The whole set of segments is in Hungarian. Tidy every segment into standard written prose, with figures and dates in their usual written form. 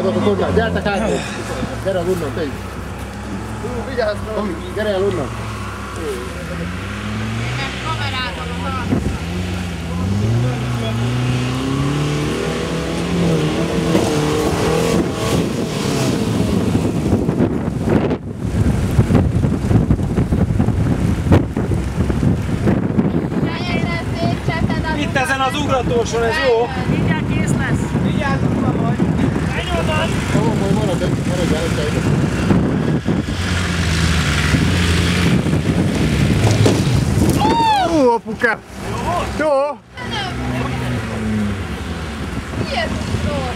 Hallgatok onnan, gyertek át! Gyere el onnan, te is! Vigyázz! Gyere el onnan! Itt ezen az ugratóson, ez jó? Mindjárt kész lesz. Vigyázzunk ma majd. Elnyomod! Majd maradj előtte. Apukám! Jó! Miért szól?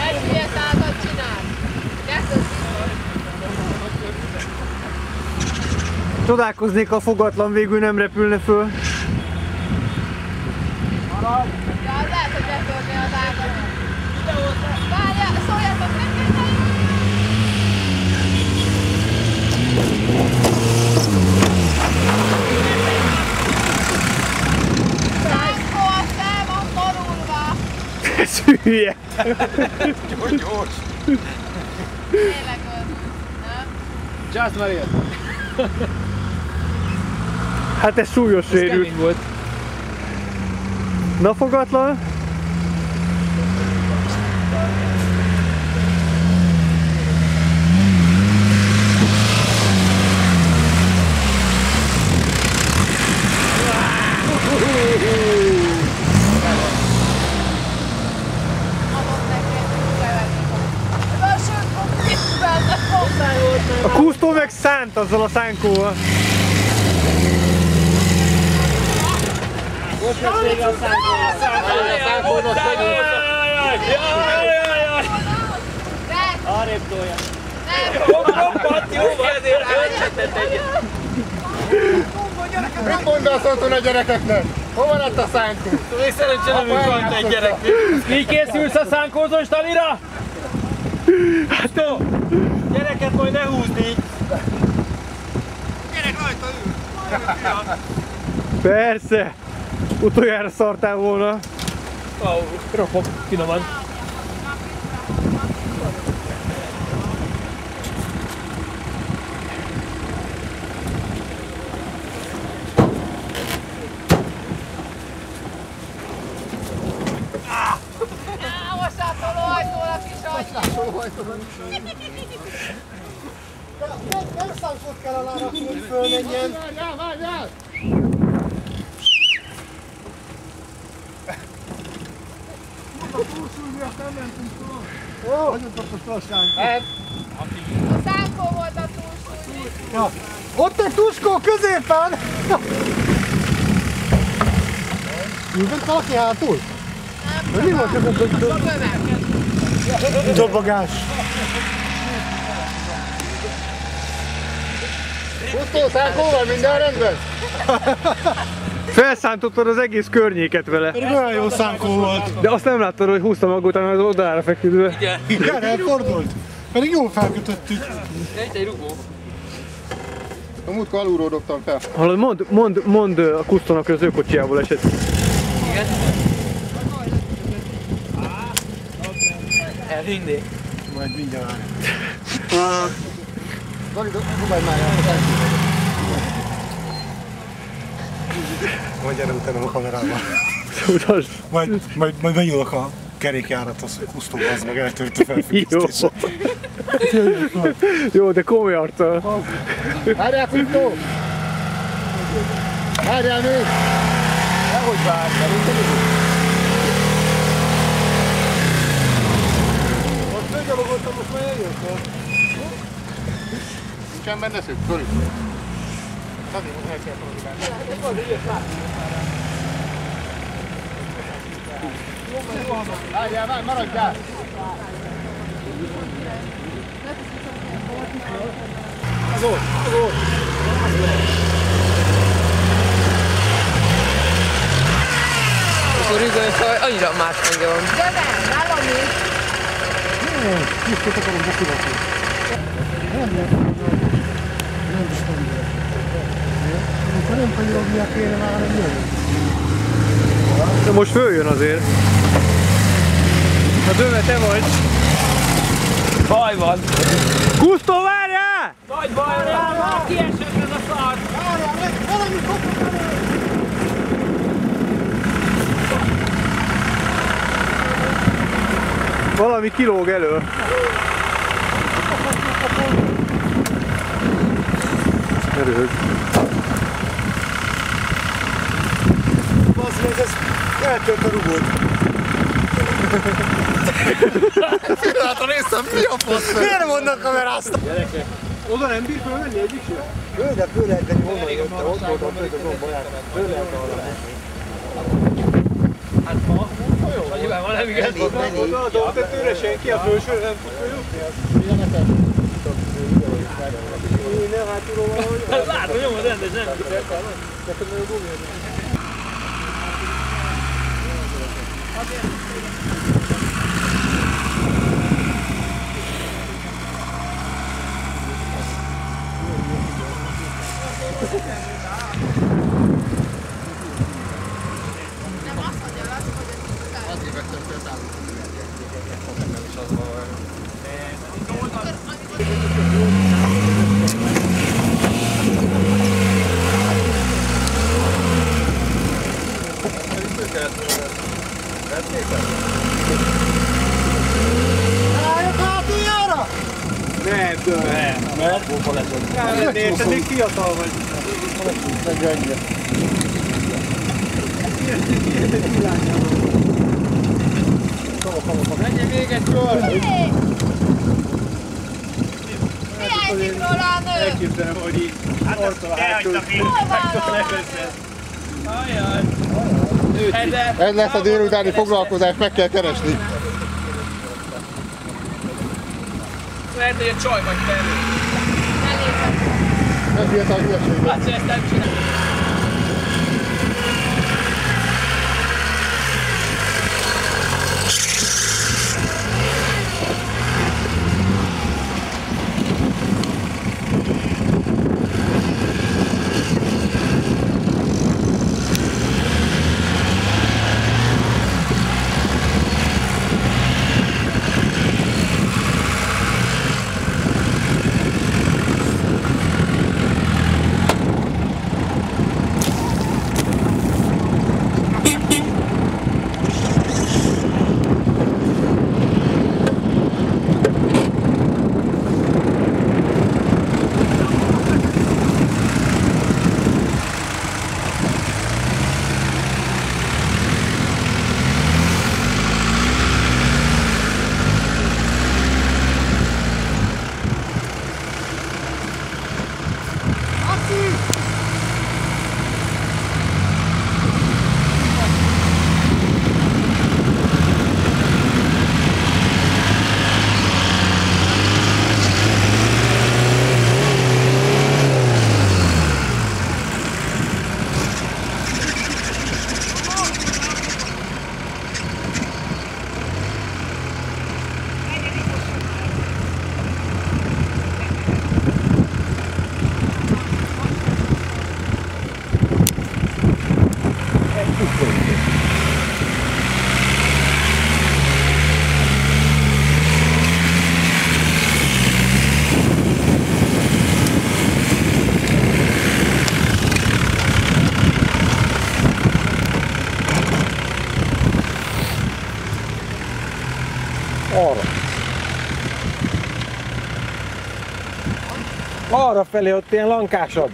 Egy ilyet ágat csinál. Csodálkoznék, ha fogatlan végül nem repülne föl. Ja, lehet, hogy betörné az ágat. Várjál, szóljatok nekem! Szánkó, fel van borulva! Ez hülye! Gyors! Tényleg az, nem? Just Maria! Hát ez súlyos sérült. Volt. Na fogatlan? A Kusztó meg szánt azzal a szánkóval. Most lesz vége a szánkónak. Arrébb tolja. Koppat, jó van, ezért elcsetett egyet. Mit mondasz otthon a gyerekeknek? Hova lett a szánkó? Még szerencsélemünk van egy gyereknek. Mi készülsz a szánkózós talira? Hát jó! Gyereket majd ne húzd így! Gyerek rajta ül! Persze! Utoljára szartál volna. Ropog finoman. Nem szánkót kell alárakni, hogy fölmenjen. Várjál! Nem mentünk föl. Jó? Nagyon tapasztal a szánkó. A szánkó volt a túlsúly. Ja. Ott egy tuskó középen! Ülvent valaki hátul? Nem, Mi volt ez a kövek. dobogás? Kusztó, szánkóval minden rendben? Felszántottad az egész környéket vele. Pedig olyan jó szánkó volt. De azt nem láttad, hogy húztam magát, utána az odalára feküdve. Igen, elfordult. Pedig jól felkötöttük. Egy rugó. A múltkor alulról dobtam fel. Hallod, mondd a Kusztónak, hogy az ő kocsijából esett. Igen? Elvinnék. Majd mindjárt. Zoli, dobálj már el. Majd gyere utána a kamerával. Utasd. Majd benyúlok a kerékjárathoz, hogy Kusztó az meg eltörte felfüggesztését. Jó, de komoly arccal. Várjál, Kusztó! Várjál még! Nehogy várj, szerintem is. Most meggyalogoltam, most már eljöttem. Nincsen benne szép, Zoli? Szadi, most el kell fogni. Várjál, várj, maradjál! Az ott, az ott! Akkor rügön, annyira más engem van. De nem, nálam is. Most akarom bekirakni. Nem is tudom. Amikor nem kanyarognia kéne már, hanem jön. De most följön azért. A döve te vagy. Baj van. Gusztó, várjál! Nagy baj van, már kiesett ez a szar. Valami kilóg elő. Ne röhög. Basz meg, ez eltört a rugót. Pillanatra néztem, mi a fasz? Miért mondnak kamerázta? Gyerekek. Oda nem bír fölmenni egyik sem? Föl lehet venni, honnan jötte, ott volt a gombaját. Föl lehet arra menni. Hát ma? Jó, nyilván van, nem igaz? Oda a dolgtetőre senki, a fölsőre nem fog följutni. Nem hátulról valahogy. Látom, nyomod rendes, nem? Nem azt mondja, azt mondja, hogy Azért vettem fel számít. Nem is az van. Nem, döve. Mert bomba lesz. Nem lennél, te még fiatal vagy. Menjél még egy kör! hiányzik róla a nő! Elképzelem, hogy így arccal a hátul. Hol van a nő? Ajjaj. Ez lesz a délutáni foglalkozás, meg kell keresni. Lehet, hogy egy csaj vagy belül. Ez fiatal hülyeség. Hát, ezt nem csinálom. Arra felé ott ilyen lankásabb.